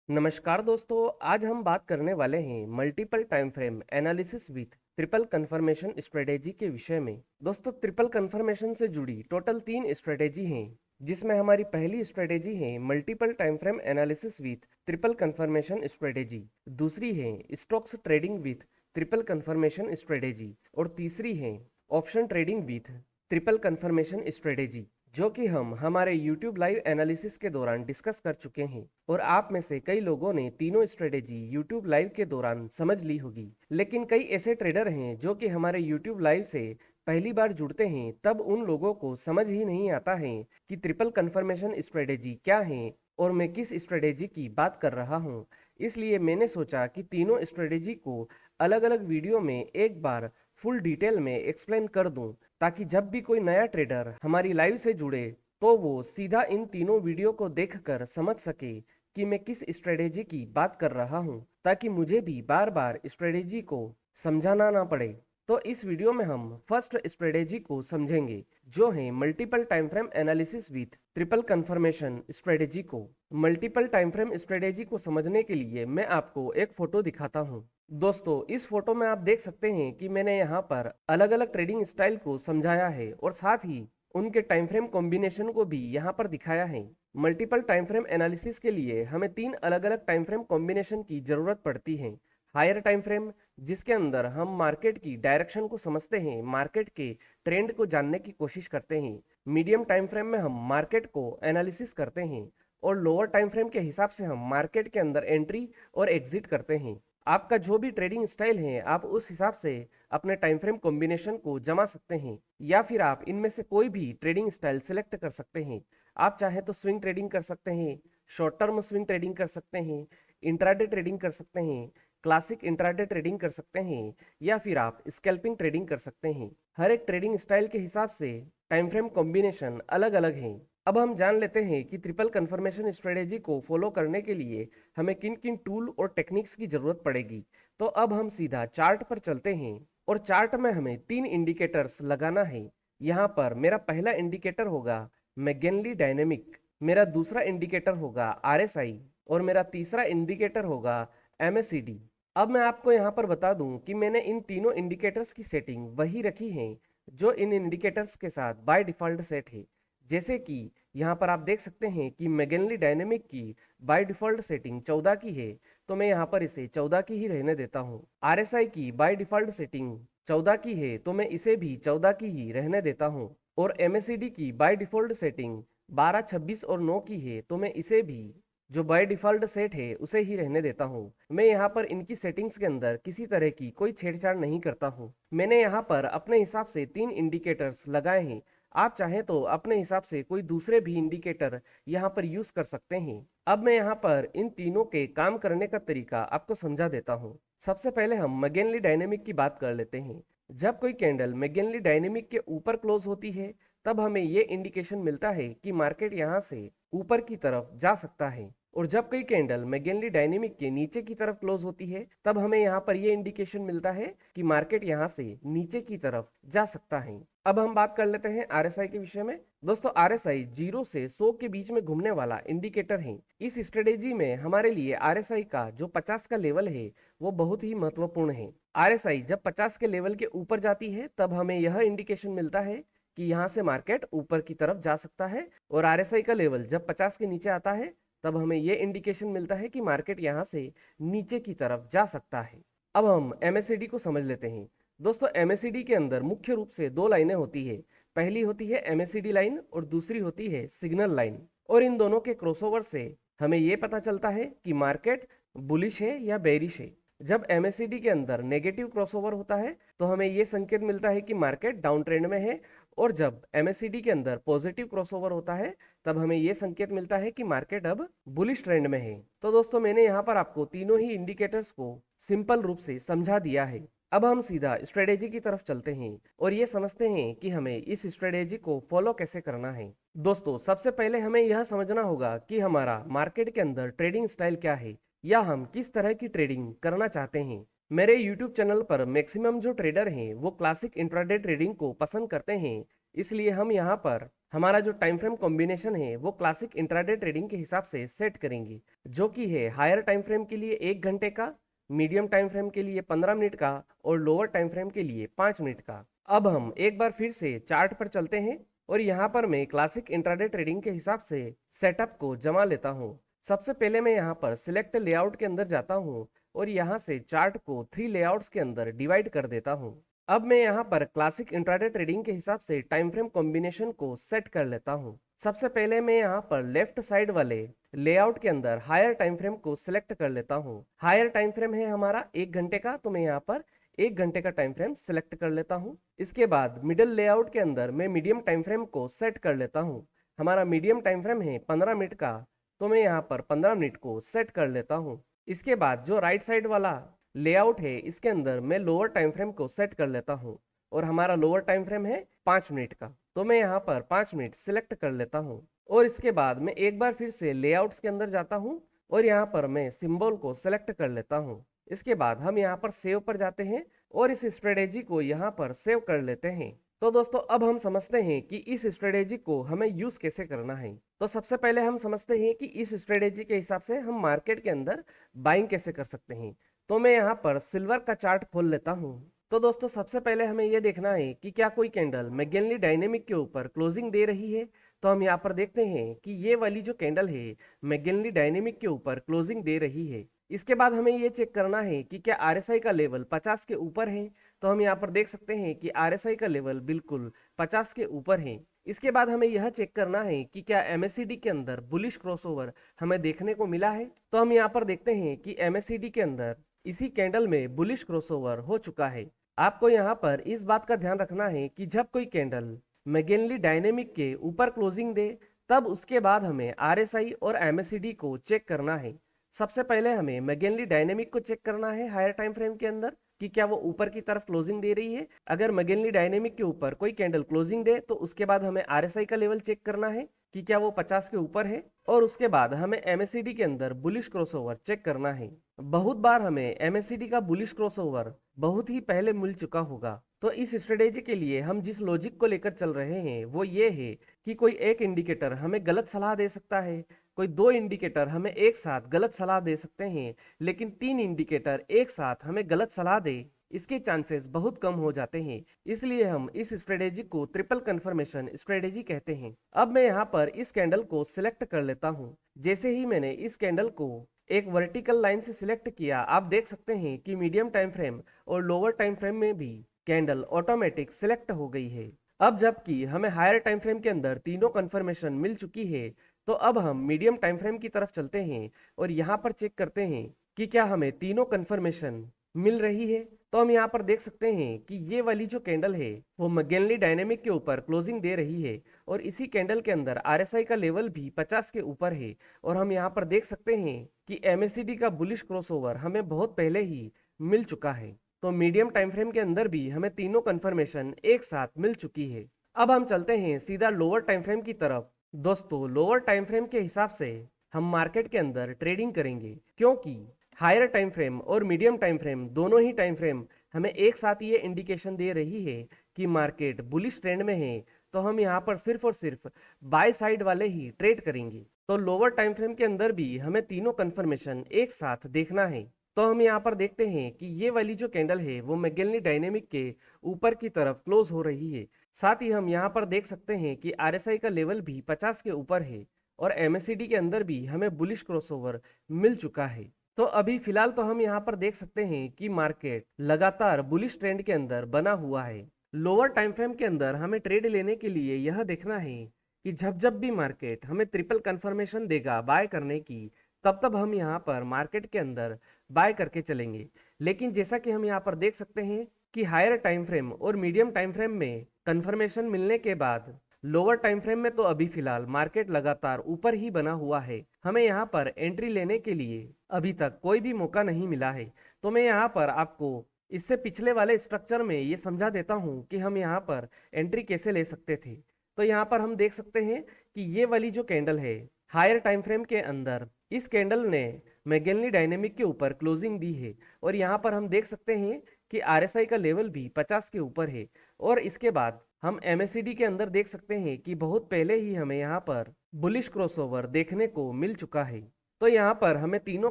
नमस्कार दोस्तों, आज हम बात करने वाले हैं multiple time frame analysis with triple confirmation strategy के विषय में। दोस्तों, ट्रिपल कंफर्मेशन से जुड़ी टोटल 3 स्ट्रेटेजी हैं, जिसमें हमारी पहली स्ट्रेटेजी है multiple time frame analysis with triple confirmation strategy, दूसरी है stocks trading with triple confirmation strategy और तीसरी है option trading with triple confirmation strategy, जो कि हम हमारे YouTube लाइव एनालिसिस के दौरान डिस्कस कर चुके हैं। और आप में से कई लोगों ने तीनों स्ट्रेटेजी YouTube लाइव के दौरान समझ ली होगी, लेकिन कई ऐसे ट्रेडर हैं जो कि हमारे YouTube लाइव से पहली बार जुड़ते हैं, तब उन लोगों को समझ ही नहीं आता है कि ट्रिपल कंफर्मेशन स्ट्रेटेजी क्या है और मैं किस स्ट्रेटेजी की बात कर रहा हूं। इसलिए मैंने सोचा कि तीनों स्ट्रेटेजी को अलग अलग वीडियो में एक बार फुल डिटेल में एक्सप्लेन कर दूं, ताकि जब भी कोई नया ट्रेडर हमारी लाइव से जुड़े तो वो सीधा इन तीनों वीडियो को देखकर समझ सके कि मैं किस स्ट्रेटेजी की बात कर रहा हूं, ताकि मुझे भी बार बार स्ट्रेटेजी को समझाना ना पड़े। तो इस वीडियो में हम फर्स्ट स्ट्रेटेजी को समझेंगे, जो है multiple time frame analysis with triple confirmation strategy को। मल्टीपल टाइम फ्रेम स्ट्रेटेजी को समझने के लिए मैं आपको एक फोटो दिखाता हूं। दोस्तों, इस फोटो में आप देख सकते हैं कि मैंने यहाँ पर अलग अलग ट्रेडिंग स्टाइल को समझाया है और साथ ही उनके टाइम फ्रेम कॉम्बिनेशन को भी यहाँ पर दिखाया है। मल्टीपल टाइम फ्रेम एनालिसिस के लिए हमें 3 अलग अलग टाइम फ्रेम कॉम्बिनेशन की जरूरत पड़ती है। हायर टाइम फ्रेम, जिसके अंदर हम मार्केट की डायरेक्शन को समझते हैं, मार्केट के ट्रेंड को जानने की कोशिश करते हैं। मीडियम टाइम फ्रेम में हम मार्केट को एनालिसिस करते हैं और लोअर टाइम फ्रेम के हिसाब से हम मार्केट के अंदर एंट्री और एग्जिट करते हैं। आपका जो भी ट्रेडिंग स्टाइल है, आप उस हिसाब से अपने टाइम फ्रेम कॉम्बिनेशन को जमा सकते हैं, या फिर आप इनमें से कोई भी ट्रेडिंग स्टाइल सिलेक्ट कर सकते हैं। आप चाहे तो स्विंग ट्रेडिंग कर सकते हैं, शॉर्ट टर्म स्विंग ट्रेडिंग कर सकते हैं, इंट्राडे ट्रेडिंग कर सकते हैं, क्लासिक इंट्राडे ट्रेडिंग कर सकते हैं, या फिर आप स्कैल्पिंग ट्रेडिंग कर सकते हैं। हर एक ट्रेडिंग स्टाइल के हिसाब से टाइम फ्रेम कॉम्बिनेशन अलग अलग हैं। अब हम जान लेते हैं कि ट्रिपल कंफर्मेशन स्ट्रेटेजी को फॉलो करने के लिए हमें किन किन टूल और टेक्निक्स की जरूरत पड़ेगी। तो अब हम सीधा चार्ट पर चलते हैं और चार्ट में हमें 3 इंडिकेटर्स लगाना है। यहाँ पर मेरा पहला इंडिकेटर होगा मैगेनली डायनेमिक, मेरा दूसरा इंडिकेटर होगा आरएसआई और मेरा तीसरा इंडिकेटर होगा एमएसीडी। अब मैं आपको यहाँ पर बता दूं कि मैंने इन तीनों इंडिकेटर्स की सेटिंग वही रखी है जो इन इंडिकेटर्स के साथ बाय डिफॉल्ट सेट है। जैसे कि यहाँ पर आप देख सकते हैं कि मैगेनली डायनेमिक की बाय डिफॉल्ट सेटिंग 14 की है, तो मैं यहाँ पर इसे 14 की ही रहने देता हूँ। आरएसआई की बाय डिफॉल्ट सेटिंग 14 की है, तो मैं इसे भी 14 की ही रहने देता हूँ। और एमएसीडी की बाय डिफॉल्ट सेटिंग 12, 26 और 9 की है, तो मैं इसे भी जो बाय डिफॉल्ट सेट है उसे ही रहने देता हूँ। मैं यहाँ पर इनकी सेटिंग्स के अंदर किसी तरह की कोई छेड़छाड़ नहीं करता हूँ। मैंने यहाँ पर अपने हिसाब से 3 इंडिकेटर्स लगाए हैं। आप चाहें तो अपने हिसाब से कोई दूसरे भी इंडिकेटर यहाँ पर यूज कर सकते हैं। अब मैं यहाँ पर इन तीनों के काम करने का तरीका आपको समझा देता हूँ। सबसे पहले हम मैगेनली डायनेमिक की बात कर लेते हैं। जब कोई कैंडल मैगेनली डायनेमिक के ऊपर क्लोज होती है, तब हमें ये इंडिकेशन मिलता है कि मार्केट यहाँ से ऊपर की तरफ जा सकता है। और जब कोई कैंडल मैगेनली डायनेमिक के नीचे की तरफ क्लोज होती है, तब हमें यहाँ पर ये इंडिकेशन मिलता है कि मार्केट यहाँ से नीचे की तरफ जा सकता है। अब हम बात कर लेते हैं आरएसआई के विषय में। दोस्तों, आरएसआई 0 से 100 के बीच में घूमने वाला इंडिकेटर है। इस स्ट्रेटेजी में हमारे लिए आरएसआई का जो 50 का लेवल है वो बहुत ही महत्वपूर्ण है। आरएसआई जब 50 के लेवल के ऊपर जाती है, तब हमें यह इंडिकेशन मिलता है कि यहाँ से मार्केट ऊपर की तरफ जा सकता है। और आरएसआई का लेवल जब 50 के नीचे आता है, तब हमें यह इंडिकेशन मिलता है कि मार्केट यहाँ से नीचे की तरफ जा सकता है। अब हम एमएससीडी को समझ लेते हैं। दोस्तों, एमएससीडी के अंदर मुख्य रूप से 2 लाइनें होती है। पहली होती है एमएससीडी लाइन और दूसरी होती है सिग्नल लाइन। और इन दोनों के क्रॉसओवर से हमें यह पता चलता है कि मार्केट बुलिश है या बेरिश है। जब एमएससीडी के अंदर नेगेटिव क्रॉसओवर होता है, तो हमें यह संकेत मिलता है कि मार्केट डाउन ट्रेंड में है। और जब एमएससीडी के अंदर पॉजिटिव क्रॉसओवर होता है, तब हमें यह संकेत मिलता है कि मार्केट अब बुलिश ट्रेंड में है। तो दोस्तों, मैंने यहाँ पर आपको तीनों ही इंडिकेटर्स को सिंपल रूप से समझा दिया है। अब हम सीधा स्ट्रेटेजी की तरफ चलते हैं और ये समझते हैं कि हमें इस स्ट्रेटेजी को फॉलो कैसे करना है। दोस्तों, सबसे पहले हमें यह समझना होगा कि हमारा मार्केट के अंदर ट्रेडिंग स्टाइल क्या है, या हम किस तरह की ट्रेडिंग करना चाहते हैं। मेरे YouTube चैनल पर मैक्सिमम जो ट्रेडर हैं वो क्लासिक इंट्राडे ट्रेडिंग को पसंद करते हैं, इसलिए हम यहाँ पर हमारा जो टाइम फ्रेम कॉम्बिनेशन है वो क्लासिक इंट्राडे ट्रेडिंग के हिसाब से सेट करेंगे, जो कि है हायर टाइम फ्रेम के लिए 1 घंटे का, मीडियम टाइम फ्रेम के लिए 15 मिनट का और लोअर टाइम फ्रेम के लिए 5 मिनट का। अब हम एक बार फिर से चार्ट पर चलते हैं और यहाँ पर मैं क्लासिक इंट्राडे ट्रेडिंग के हिसाब से सेटअप को जमा लेता हूँ। सबसे पहले मैं यहाँ पर सिलेक्ट लेआउट के अंदर जाता हूँ और यहाँ से चार्ट को 3 लेआउट्स के अंदर डिवाइड कर देता हूँ। अब मैं यहाँ पर क्लासिक इंट्राडे ट्रेडिंग के हिसाब से टाइम फ्रेम कॉम्बिनेशन को सेट कर लेता हूँ। सबसे पहले मैं यहाँ पर लेफ्ट साइड वाले लेआउट के अंदर हायर टाइम फ्रेम को सिलेक्ट कर लेता हूँ। हायर टाइम फ्रेम है हमारा 1 घंटे का, तो मैं यहाँ पर 1 घंटे का टाइम फ्रेम सिलेक्ट कर लेता हूँ। इसके बाद मिडिल लेआउट के अंदर मैं मीडियम टाइम फ्रेम को सेट कर लेता हूँ। हमारा मीडियम टाइम फ्रेम है 15 मिनट का, तो मैं यहाँ पर 15 मिनट को सेट कर लेता हूँ। इसके बाद जो राइट साइड वाला लेआउट है इसके अंदर मैं लोअर टाइम फ्रेम को सेट कर लेता हूँ और हमारा लोअर टाइम फ्रेम है 5 मिनट का, तो मैं यहाँ पर 5 मिनट सिलेक्ट कर लेता हूँ। और इसके बाद मैं एक बार फिर से लेआउट्स के अंदर जाता हूँ और यहाँ पर मैं सिंबल को सिलेक्ट कर लेता हूँ। इसके बाद हम यहाँ पर सेव पर जाते हैं और इस स्ट्रेटेजी को यहाँ पर सेव कर लेते हैं। तो दोस्तों अब हम समझते हैं कि इस स्ट्रेटेजी को हमें यूज कैसे करना है। तो सबसे पहले हम समझते हैं कि इस स्ट्रेटेजी के हिसाब से हम मार्केट के अंदर बाइंग कैसे कर सकते हैं। तो मैं यहाँ पर सिल्वर का चार्ट खोल लेता हूँ। तो दोस्तों सबसे पहले हमें यह देखना है कि क्या कोई कैंडल मैगेनली डायनेमिक के ऊपर क्लोजिंग दे रही है। तो हम यहाँ पर देखते हैं कि ये वाली जो कैंडल है मैगेनली डायनेमिक के ऊपर क्लोजिंग दे रही है। इसके बाद हमें ये चेक करना है कि क्या आरएसआई का लेवल 50 के ऊपर है। तो हम यहाँ पर देख सकते हैं कि आरएसआई का लेवल बिल्कुल 50 के ऊपर है। इसके बाद हमें यह चेक करना है कि क्या एमएससीडी के अंदर बुलिश क्रॉसओवर हमें देखने को मिला है। तो हम यहाँ पर देखते हैं कि एमएससीडी के अंदर इसी कैंडल में बुलिश क्रॉसओवर हो चुका है। आपको यहाँ पर इस बात का ध्यान रखना है कि जब कोई कैंडल मैगेनली डायनेमिक के ऊपर क्लोजिंग दे तब उसके बाद हमें आरएसआई और एमएससीडी को चेक करना है। सबसे पहले हमें मैगेनली डायनेमिक को चेक करना है हायर टाइम फ्रेम के अंदर कि क्या वो ऊपर की तरफ क्लोजिंग दे रही है। अगर मैगेनली डायनेमिक के ऊपर कोई कैंडल क्लोजिंग दे तो उसके बाद हमें आरएसआई का लेवल चेक करना है कि क्या वो 50 के ऊपर है और उसके बाद हमें एमएससीडी के अंदर बुलिश क्रॉसओवर चेक करना है। बहुत बार हमें एमएससीडी का बुलिश क्रॉसओवर बहुत ही पहले मिल चुका होगा। तो इस स्ट्रेटेजी के लिए हम जिस लॉजिक को लेकर चल रहे हैं वो ये है कि कोई एक इंडिकेटर हमें गलत सलाह दे सकता है, कोई 2 इंडिकेटर हमें एक साथ गलत सलाह दे सकते हैं, लेकिन 3 इंडिकेटर एक साथ हमें गलत सलाह दे इसके चांसेस बहुत कम हो जाते हैं। इसलिए हम इस स्ट्रेटेजी को ट्रिपल कंफर्मेशन स्ट्रेटेजी कहते हैं। अब मैं यहाँ पर इस कैंडल को सिलेक्ट कर लेता हूँ। जैसे ही मैंने इस कैंडल को एक वर्टिकल लाइन से सिलेक्ट किया, आप देख सकते हैं कि मीडियम टाइम फ्रेम और लोअर टाइम फ्रेम में भी कैंडल ऑटोमेटिक सिलेक्ट हो गई है। अब जबकि हमें हायर टाइम फ्रेम के अंदर तीनों कंफर्मेशन मिल चुकी है, तो अब हम मीडियम टाइम फ्रेम की तरफ चलते हैं और यहाँ पर चेक करते हैं कि क्या हमें तीनों कंफर्मेशन मिल रही है। तो हम यहाँ पर देख सकते हैं कि ये वाली जो कैंडल है वो मैगेनली डायनेमिक के ऊपर क्लोजिंग दे रही है और इसी कैंडल के अंदर आरएसआई का लेवल भी 50 के ऊपर है। और हम यहाँ पर देख सकते हैं कि एमएससीडी का बुलिश क्रॉसओवर हमें बहुत पहले ही मिल चुका है। तो मीडियम टाइम फ्रेम के अंदर भी हमें तीनों कंफर्मेशन एक साथ मिल चुकी है। अब हम चलते हैं सीधा लोअर टाइम फ्रेम की तरफ। दोस्तों लोअर टाइम फ्रेम के हिसाब से हम मार्केट के अंदर ट्रेडिंग करेंगे, क्योंकि हायर टाइम फ्रेम और मीडियम टाइम फ्रेम दोनों ही टाइम फ्रेम हमें एक साथ ये इंडिकेशन दे रही है कि मार्केट बुलिश ट्रेंड में है। तो हम यहाँ पर सिर्फ और सिर्फ बाय साइड वाले ही ट्रेड करेंगे। तो लोअर टाइम फ्रेम के अंदर भी हमें तीनों कंफर्मेशन एक साथ देखना है। तो हम यहाँ पर देखते हैं कि ये वाली जो कैंडल है वो मैगेनली डायनेमिक के ऊपर की तरफ क्लोज हो रही है। साथ ही हम यहाँ पर देख सकते हैं कि आरएसआई का लेवल भी 50 के ऊपर है और एमएससीडी के अंदर भी हमें बुलिश क्रॉसओवर मिल चुका है। तो अभी फिलहाल तो हम यहाँ पर देख सकते हैं कि मार्केट लगातार बुलिश ट्रेंड के अंदर बना हुआ है। लोअर टाइम फ्रेम के अंदर हमें ट्रेड लेने के लिए यह देखना है कि जब भी मार्केट हमें ट्रिपल कंफर्मेशन देगा बाय करने की, तब हम यहाँ पर मार्केट के अंदर बाय करके चलेंगे। लेकिन जैसा कि हम यहाँ पर देख सकते हैं कि हायर टाइम फ्रेम और मीडियम टाइम फ्रेम में कंफर्मेशन मिलने के बाद लोअर टाइम फ्रेम में तो अभी फिलहाल मार्केट लगातार ऊपर ही बना हुआ है। हमें यहाँ पर एंट्री लेने के लिए अभी तक कोई भी मौका नहीं मिला है। तो मैं यहाँ पर आपको इससे पिछले वाले स्ट्रक्चर में ये समझा देता हूँ कि हम यहाँ पर एंट्री कैसे ले सकते थे। तो यहाँ पर हम देख सकते हैं कि ये वाली जो कैंडल है हायर टाइम फ्रेम के अंदर, इस कैंडल ने मैगेनली डायनेमिक के ऊपर क्लोजिंग दी है और यहाँ पर हम देख सकते हैं कि आरएसआई का लेवल भी 50 के ऊपर है और इसके बाद हम MACD के अंदर देख सकते हैं कि बहुत पहले ही हमें यहाँ पर बुलिश क्रॉसओवर देखने को मिल चुका है। तो यहाँ पर हमें तीनों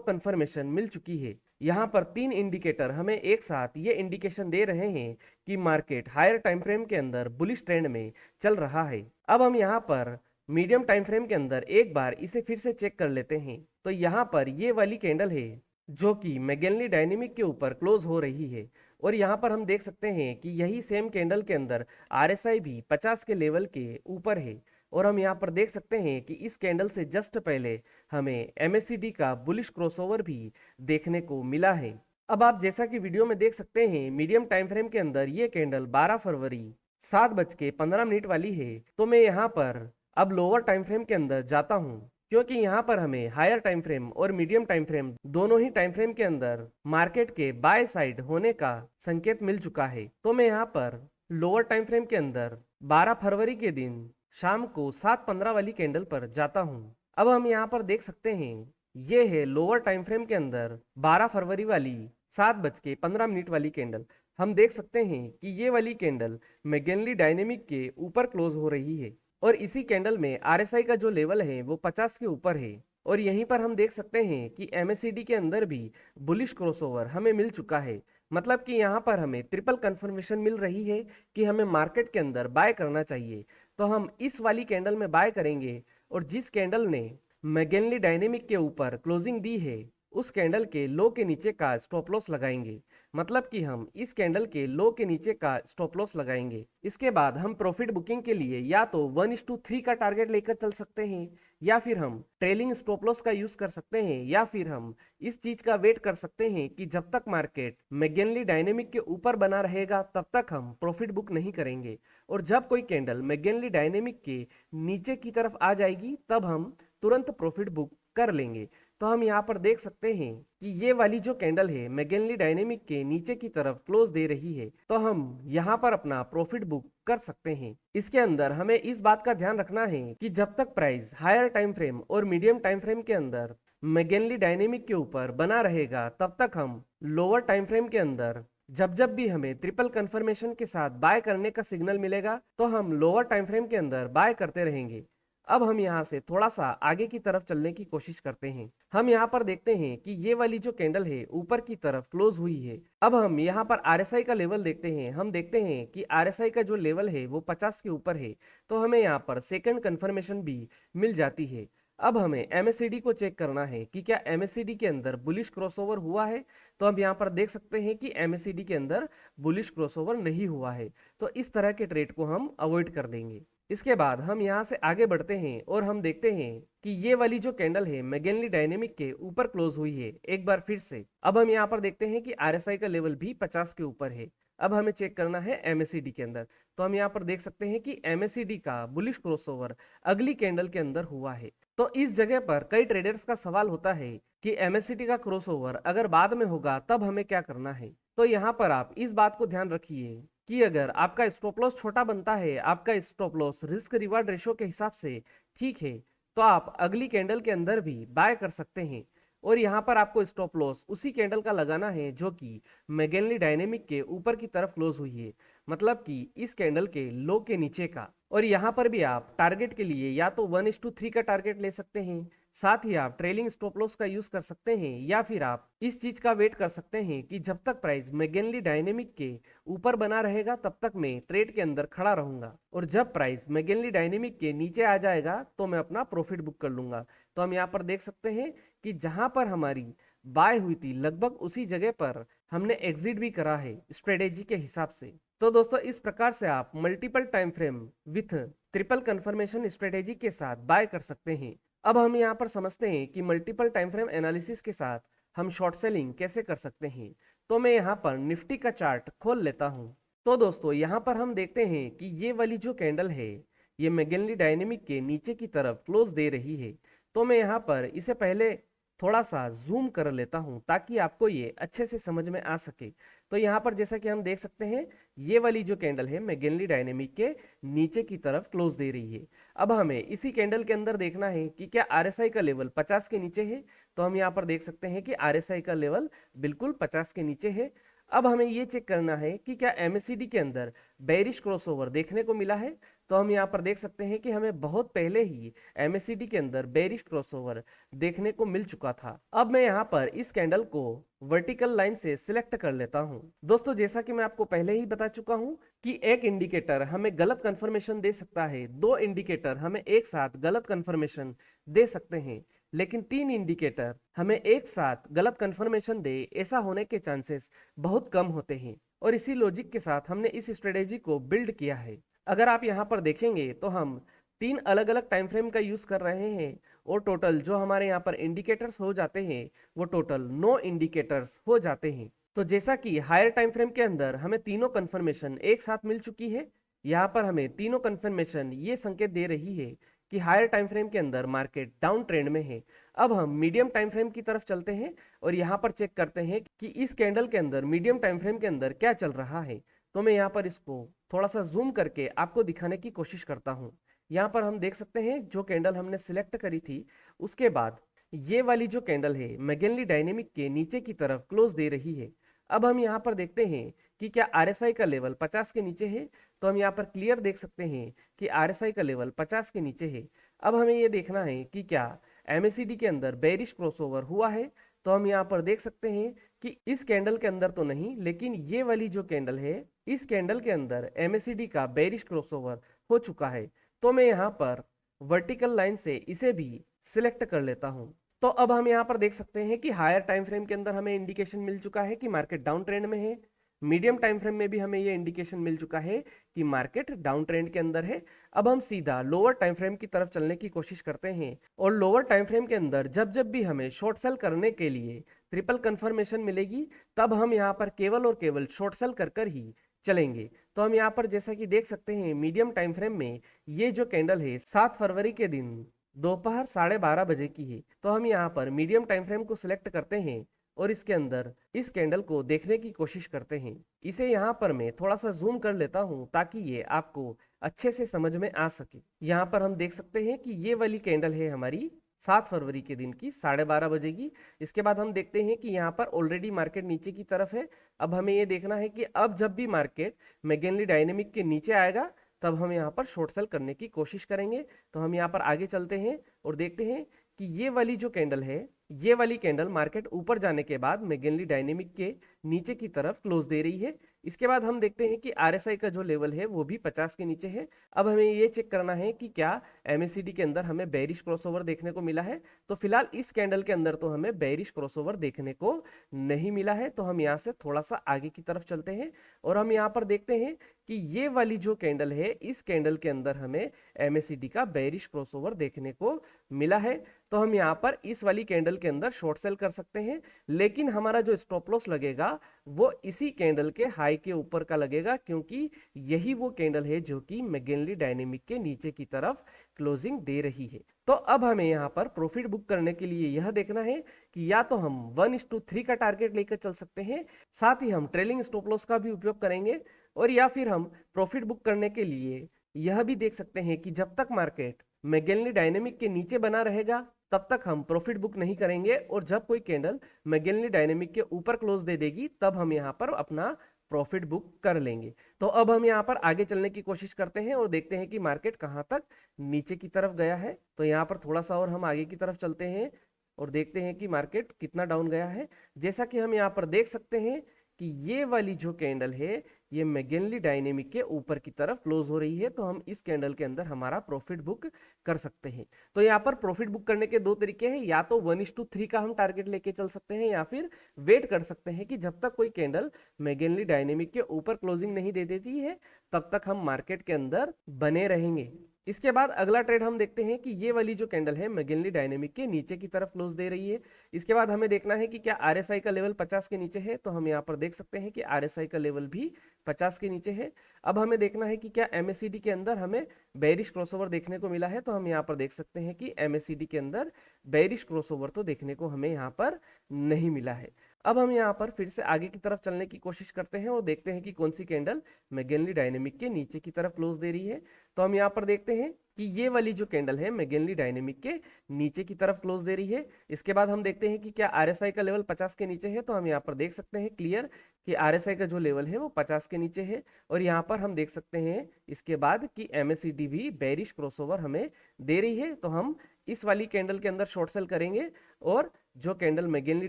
कंफर्मेशन मिल चुकी है। यहाँ पर तीन इंडिकेटर हमें एक साथ ये इंडिकेशन दे रहे हैं कि मार्केट हायर टाइम फ्रेम के अंदर बुलिश ट्रेंड में चल रहा है। अब हम यहाँ पर मीडियम टाइम फ्रेम के अंदर एक बार इसे फिर से चेक कर लेते हैं। तो यहाँ पर ये वाली कैंडल है जो कि मैगेनली डायनेमिक के ऊपर क्लोज हो रही है, और यहाँ पर हम देख सकते हैं कि यही सेम कैंडल के अंदर RSI भी 50 के लेवल के ऊपर है। और हम यहाँ पर देख सकते हैं कि इस कैंडल से जस्ट पहले हमें MACD का बुलिश क्रॉसओवर भी देखने को मिला है। अब आप जैसा कि वीडियो में देख सकते हैं, मीडियम टाइम फ्रेम के अंदर ये कैंडल 12 फरवरी 7:15 वाली है। तो मैं यहाँ पर अब लोअर टाइम फ्रेम के अंदर जाता हूँ, क्योंकि यहाँ पर हमें हायर टाइम फ्रेम और मीडियम टाइम फ्रेम दोनों ही टाइम फ्रेम के अंदर मार्केट के बाय साइड होने का संकेत मिल चुका है। तो मैं यहाँ पर लोअर टाइम फ्रेम के अंदर 12 फरवरी के दिन शाम को 7:15 वाली कैंडल पर जाता हूँ। अब हम यहाँ पर देख सकते हैं ये है लोअर टाइम फ्रेम के अंदर 12 फरवरी वाली 7:15 वाली कैंडल। हम देख सकते हैं कि ये वाली कैंडल मैगेनली डायनेमिक के ऊपर क्लोज हो रही है, और इसी कैंडल में RSI का जो लेवल है वो 50 के ऊपर है। और यहीं पर हम देख सकते हैं कि MACD के अंदर भी बुलिश क्रॉसओवर हमें मिल चुका है। मतलब कि यहाँ पर हमें ट्रिपल कंफर्मेशन मिल रही है कि हमें मार्केट के अंदर बाय करना चाहिए। तो हम इस वाली कैंडल में बाय करेंगे, और जिस कैंडल ने मैगेनली डायनेमिक के ऊपर क्लोजिंग दी है उस कैंडल के लो के नीचे का स्टॉप लॉस लगाएंगे। मतलब कि हम इस कैंडल के लो के नीचे का स्टॉप लॉस लगाएंगे। इसके बाद हम प्रॉफिट बुकिंग के लिए या तो 1:3 का टारगेट लेकर चल सकते हैं, या फिर हम ट्रेलिंग स्टॉप लॉस का यूज कर सकते हैं, या फिर हम इस चीज का वेट कर सकते हैं कि जब तक मार्केट मैगेनली डायनेमिक के ऊपर बना रहेगा तब तक हम प्रॉफिट बुक नहीं करेंगे। और जब कोई कैंडल मैगेनली डायनेमिक के नीचे की तरफ आ जाएगी तब हम तुरंत प्रॉफिट बुक कर लेंगे। तो हम यहाँ पर देख सकते हैं कि ये वाली जो कैंडल है मैगेनली डायनेमिक के नीचे की तरफ क्लोज दे रही है, तो हम यहाँ पर अपना प्रॉफिट बुक कर सकते हैं। इसके अंदर हमें इस बात का ध्यान रखना है कि जब तक प्राइस हायर टाइम फ्रेम और मीडियम टाइम फ्रेम के अंदर मैगेनली डायनेमिक के ऊपर बना रहेगा तब तक हम लोअर टाइम फ्रेम के अंदर जब जब भी हमें ट्रिपल कंफर्मेशन के साथ बाय करने का सिग्नल मिलेगा तो हम लोअर टाइम फ्रेम के अंदर बाय करते रहेंगे। अब हम यहाँ से थोड़ा सा आगे की तरफ चलने की कोशिश करते हैं। हम यहाँ पर देखते हैं कि ये वाली जो कैंडल है ऊपर की तरफ क्लोज हुई है। अब हम यहाँ पर RSI का लेवल देखते हैं। हम देखते हैं कि RSI का जो लेवल है वो 50 के ऊपर है, तो हमें यहाँ पर सेकंड कंफर्मेशन भी मिल जाती है। अब हमें MACD को चेक करना है कि क्या MACD के अंदर बुलिश क्रॉसओवर हुआ है। तो हम यहाँ पर देख सकते हैं कि MACD के अंदर बुलिश क्रॉसओवर नहीं हुआ है, तो इस तरह के ट्रेड को हम अवॉइड कर देंगे। इसके बाद हम यहाँ से आगे बढ़ते हैं और हम देखते हैं कि ये वाली जो कैंडल है मैगेनली डायनेमिक के ऊपर क्लोज हुई है एक बार फिर से। अब हम यहाँ पर देखते हैं कि RSI का लेवल भी 50 के ऊपर है। अब हमें चेक करना है MACD के अंदर। तो हम यहाँ पर देख सकते हैं कि MACD का बुलिश क्रॉसओवर अगली कैंडल के अंदर हुआ है। तो इस जगह पर कई ट्रेडर्स का सवाल होता है कि MACD का क्रॉसओवर अगर बाद में होगा तब हमें क्या करना है। तो यहाँ पर आप इस बात को ध्यान रखिए कि अगर आपका स्टॉप लॉस छोटा बनता है, आपका stop loss risk reward ratio के हिसाब से ठीक है, तो आप अगली कैंडल के अंदर भी बाय कर सकते हैं। और यहाँ पर आपको स्टॉप लॉस उसी कैंडल का लगाना है जो कि मैगेनली डायनेमिक के ऊपर की तरफ क्लोज हुई है, मतलब कि इस कैंडल के लो के नीचे का। और यहाँ पर भी आप टारगेट के लिए या तो 1:3 का टारगेट ले सकते हैं, साथ ही आप ट्रेलिंग स्टॉप लॉस का यूज कर सकते हैं, या फिर आप इस चीज का वेट कर सकते हैं कि जब तक प्राइस मैगेनली डायनेमिक के ऊपर बना रहेगा तब तक मैं ट्रेड के अंदर खड़ा रहूंगा, और जब प्राइस मैगेनली डायनेमिक के नीचे आ जाएगा तो मैं अपना प्रॉफिट बुक कर लूंगा। तो हम यहाँ पर देख सकते हैं कि जहां पर हमारी बाय हुई थी लगभग उसी जगह पर हमने एग्जिट भी करा है स्ट्रेटेजी के हिसाब से। तो दोस्तों इस प्रकार से आप multiple time frame with triple confirmation strategy के साथ बाय कर सकते हैं। अब हम यहाँ पर समझते हैं कि मल्टीपल टाइम फ्रेम एनालिसिस के साथ हम शॉर्ट सेलिंग कैसे कर सकते हैं। तो मैं यहाँ पर निफ्टी का चार्ट खोल लेता हूँ। तो दोस्तों यहाँ पर हम देखते हैं कि ये वाली जो कैंडल है ये मैगेनली डायनेमिक के नीचे की तरफ क्लोज दे रही है। तो मैं यहाँ पर इसे पहले थोड़ा सा जूम कर लेता हूं ताकि आपको ये अच्छे से समझ में आ सके। तो यहाँ पर जैसा कि हम देख सकते हैं ये वाली जो कैंडल है मैगेनली डायनेमिक के नीचे की तरफ क्लोज दे रही है। अब हमें इसी कैंडल के अंदर देखना है कि क्या RSI का लेवल 50 के नीचे है। तो हम यहाँ पर देख सकते हैं कि RSI का लेवल बिल्कुल 50 के नीचे है। अब हमें ये चेक करना है कि क्या MACD के अंदर बेरिश क्रॉसओवर देखने को मिला है। तो हम यहाँ पर देख सकते हैं कि हमें बहुत पहले ही MACD के अंदर बेरिश क्रॉसओवर देखने को मिल चुका था। अब मैं यहाँ पर इस कैंडल को वर्टिकल लाइन से सिलेक्ट कर लेता हूँ। दोस्तों, जैसा कि मैं आपको पहले ही बता चुका हूँ कि एक इंडिकेटर हमें गलत कंफर्मेशन दे सकता है, दो इंडिकेटर हमें एक साथ गलत कंफर्मेशन दे सकते हैं, लेकिन तीन इंडिकेटर हमें एक साथ गलत कंफर्मेशन दे ऐसा होने के चांसेस बहुत कम होते हैं। और इसी लॉजिक के साथ हमने इस स्ट्रेटेजी को बिल्ड किया है। अगर आप यहाँ पर देखेंगे तो हम तीन अलग अलग टाइम फ्रेम का यूज कर रहे हैं और टोटल जो हमारे यहाँ पर इंडिकेटर्स हो जाते हैं वो टोटल 9 इंडिकेटर्स हो जाते हैं। तो जैसा कि हायर टाइम फ्रेम के अंदर हमें तीनों कंफर्मेशन एक साथ मिल चुकी है, यहाँ पर हमें तीनों कंफर्मेशन ये संकेत दे रही है कि हायर टाइम फ्रेम के अंदर मार्केट डाउन ट्रेंड में है। अब हम मीडियम टाइम फ्रेम की तरफ चलते हैं और यहाँ पर चेक करते हैं कि इस कैंडल के अंदर मीडियम टाइम फ्रेम के अंदर क्या चल रहा है। तो मैं यहाँ पर इसको थोड़ा सा जूम करके आपको दिखाने की कोशिश करता हूँ। यहाँ पर हम देख सकते हैं जो कैंडल हमने सिलेक्ट करी थी उसके बाद ये वाली जो कैंडल है मैगेनली डायनेमिक के नीचे की तरफ क्लोज दे रही है। अब हम यहाँ पर देखते हैं कि क्या RSI का लेवल 50 के नीचे है। तो हम यहाँ पर क्लियर देख सकते हैं कि RSI का लेवल 50 के नीचे है। अब हमें ये देखना है कि क्या MACD के अंदर बेरिश क्रॉसओवर हुआ है। तो हम यहाँ पर देख सकते हैं कि इस कैंडल के अंदर तो नहीं, लेकिन ये वाली जो कैंडल है इस कैंडल के अंदर MACD का बेरिश क्रॉसओवर हो चुका है। तो मैं यहाँ पर वर्टिकल लाइन से इसे भी सिलेक्ट कर लेता हूँ। तो अब हम यहाँ पर देख सकते हैं कि हायर टाइम फ्रेम के अंदर हमें इंडिकेशन मिल चुका है कि मार्केट डाउन ट्रेंड में है। मीडियम टाइम फ्रेम में भी हमें ये इंडिकेशन मिल चुका है कि मार्केट डाउन ट्रेंड के अंदर है। अब हम सीधा लोअर टाइम फ्रेम की तरफ चलने की कोशिश करते हैं और लोअर टाइम फ्रेम के अंदर जब जब भी हमें शॉर्ट सेल करने के लिए ट्रिपल कंफर्मेशन मिलेगी तब हम यहाँ पर केवल और केवल शॉर्ट सेल कर कर ही चलेंगे। तो हम यहाँ पर जैसा कि देख सकते हैं मीडियम टाइम फ्रेम में ये जो कैंडल है 7 फरवरी के दिन दोपहर 12:30 बजे की है। तो हम यहाँ पर मीडियम टाइम फ्रेम को सिलेक्ट करते हैं और इसके अंदर इस कैंडल को देखने की कोशिश करते हैं। इसे यहाँ पर मैं थोड़ा सा जूम कर लेता हूँ ताकि ये आपको अच्छे से समझ में आ सके। यहाँ पर हम देख सकते हैं कि ये वाली कैंडल है हमारी 7 फरवरी के दिन की 12:30 बजे की। इसके बाद हम देखते हैं कि यहाँ पर ऑलरेडी मार्केट नीचे की तरफ है। अब हमें ये देखना है कि अब जब भी मार्केट मैगेनली डायनेमिक के नीचे आएगा तब हम यहाँ पर शॉर्ट सेल करने की कोशिश करेंगे। तो हम यहाँ पर आगे चलते हैं और देखते हैं कि ये वाली जो कैंडल है ये वाली कैंडल मार्केट ऊपर जाने के बाद मैगेनली डायनेमिक के नीचे की तरफ क्लोज दे रही है। इसके बाद हम देखते हैं कि RSI का जो लेवल है वो भी 50 के नीचे है। अब हमें ये चेक करना है कि क्या MACD के अंदर हमें बेरिश क्रॉसओवर देखने को मिला है। तो फिलहाल इस कैंडल के अंदर तो हमें बेरिश क्रॉसओवर देखने को नहीं मिला है। तो हम यहाँ से थोड़ा सा आगे की तरफ चलते हैं और हम यहाँ पर देखते हैं कि ये वाली जो कैंडल है इस कैंडल के अंदर हमें MACD का बेरिश क्रॉसओवर देखने को मिला है। तो हम यहाँ पर इस वाली कैंडल के अंदर शॉर्ट सेल कर सकते हैं, लेकिन हमारा जो स्टॉप लॉस लगेगा वो इसी कैंडल के हाई के ऊपर का लगेगा, क्योंकि यही वो कैंडल है जो कि मैगेनली डायनेमिक के नीचे की तरफ क्लोजिंग दे रही है। तो अब हमें यहाँ पर प्रॉफिट बुक करने के लिए यह देखना है कि या तो हम 1:3 का टारगेट लेकर चल सकते हैं, साथ ही हम ट्रेलिंग स्टॉप लॉस का भी उपयोग करेंगे, और या फिर हम प्रॉफिट बुक करने के लिए यह भी देख सकते हैं कि जब तक मार्केट मैगेनली डायनेमिक के नीचे बना रहेगा तब तक हम प्रॉफिट बुक नहीं करेंगे, और जब कोई कैंडल मैगेनली डायनेमिक के ऊपर क्लोज दे देगी तब हम यहाँ पर अपना प्रॉफिट बुक कर लेंगे। तो अब हम यहाँ पर आगे चलने की कोशिश करते हैं और देखते हैं कि मार्केट कहाँ तक नीचे की तरफ गया है। तो यहाँ पर थोड़ा सा और हम आगे की तरफ चलते हैं और देखते हैं कि मार्केट कितना डाउन गया है। जैसा कि हम यहाँ पर देख सकते हैं कि ये वाली जो कैंडल है ये मैगेनली डायनेमिक के ऊपर की तरफ क्लोज हो रही है। तो हम इस कैंडल के अंदर हमारा प्रॉफिट बुक कर सकते हैं। तो यहाँ पर प्रॉफिट बुक करने के दो तरीके हैं, या तो 1:3 का हम टारगेट लेके चल सकते हैं या फिर वेट कर सकते हैं कि जब तक कोई कैंडल मैगेनली डायनेमिक के ऊपर क्लोजिंग नहीं दे देती है तब तक हम मार्केट के अंदर बने रहेंगे। इसके बाद अगला ट्रेड हम देखते हैं कि ये वाली जो कैंडल है मैगेनली डायनेमिक के नीचे की तरफ क्लोज दे रही है। इसके बाद हमें देखना है कि क्या RSI का लेवल 50 के नीचे है। तो हम यहाँ पर देख सकते हैं कि RSI का लेवल भी 50 के नीचे है। अब हमें देखना है कि क्या MACD के अंदर हमें बेरिश क्रॉसओवर देखने को मिला है। तो हम यहाँ पर देख सकते हैं कि MACD के अंदर बेरिश क्रॉसओवर तो देखने को हमें यहाँ पर नहीं मिला है। अब हम यहाँ पर फिर से आगे की तरफ चलने की कोशिश करते हैं और देखते हैं कि कौन सी कैंडल मैगेनली डायनेमिक के नीचे की तरफ क्लोज दे रही है। तो हम यहाँ पर देखते हैं कि ये वाली जो कैंडल है मैगेनली डायनेमिक के नीचे की तरफ क्लोज दे रही है। इसके बाद हम देखते हैं कि क्या आरएसआई का लेवल 50 के नीचे है। तो हम यहाँ पर देख सकते हैं क्लियर कि आरएसआई का जो लेवल है वो 50 के नीचे है। और यहाँ पर हम देख सकते हैं इसके बाद कि एमएसीडी भी बेरिश क्रॉसओवर हमें दे रही है। तो हम इस वाली कैंडल के अंदर शॉर्ट सेल करेंगे और जो कैंडल मैगेनली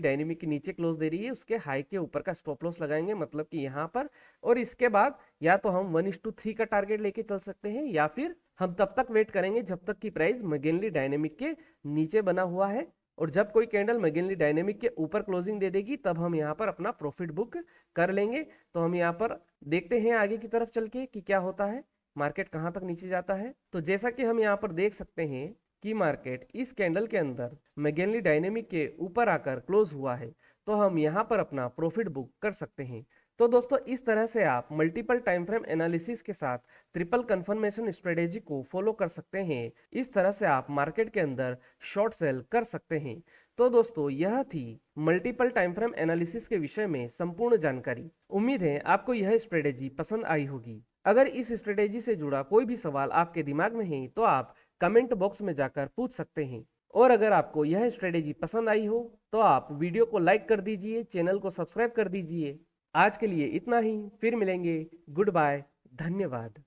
डायनेमिक के नीचे क्लोज दे रही है उसके हाई के ऊपर का स्टॉप लॉस लगाएंगे, मतलब कि यहाँ पर। और इसके बाद या तो हम 1:3 का टारगेट लेके चल सकते हैं या फिर हम तब तक वेट करेंगे जब तक कि प्राइस मैगेनली डायनेमिक के नीचे बना हुआ है। और जब कोई कैंडल मैगेनली डायनेमिक के ऊपर क्लोजिंग दे देगी तब हम यहाँ पर अपना प्रॉफिट बुक कर लेंगे। तो हम यहाँ पर देखते हैं आगे की तरफ चल के कि क्या होता है, मार्केट कहाँ तक नीचे जाता है। तो जैसा कि हम यहाँ पर देख सकते हैं कि मार्केट इस कैंडल के अंदर मैगेनली डायनेमिक के ऊपर आकर क्लोज हुआ है। तो हम यहाँ पर अपना प्रॉफिट बुक कर सकते हैं। तो दोस्तों इस तरह से आप मल्टीपल टाइम फ्रेम एनालिसिस के साथ ट्रिपल कंफर्मेशन स्ट्रेटेजी को फॉलो कर सकते हैं। इस तरह से आप मार्केट के अंदर शॉर्ट सेल कर सकते हैं। तो दोस्तों यह थी मल्टीपल टाइम फ्रेम एनालिसिस के विषय में संपूर्ण जानकारी। उम्मीद है आपको यह स्ट्रेटेजी पसंद आई होगी। अगर इस स्ट्रेटेजी से जुड़ा कोई भी सवाल आपके दिमाग में है तो आप कमेंट बॉक्स में जाकर पूछ सकते हैं। और अगर आपको यह स्ट्रेटेजी पसंद आई हो तो आप वीडियो को लाइक कर दीजिए, चैनल को सब्सक्राइब कर दीजिए। आज के लिए इतना ही, फिर मिलेंगे। गुड बाय, धन्यवाद।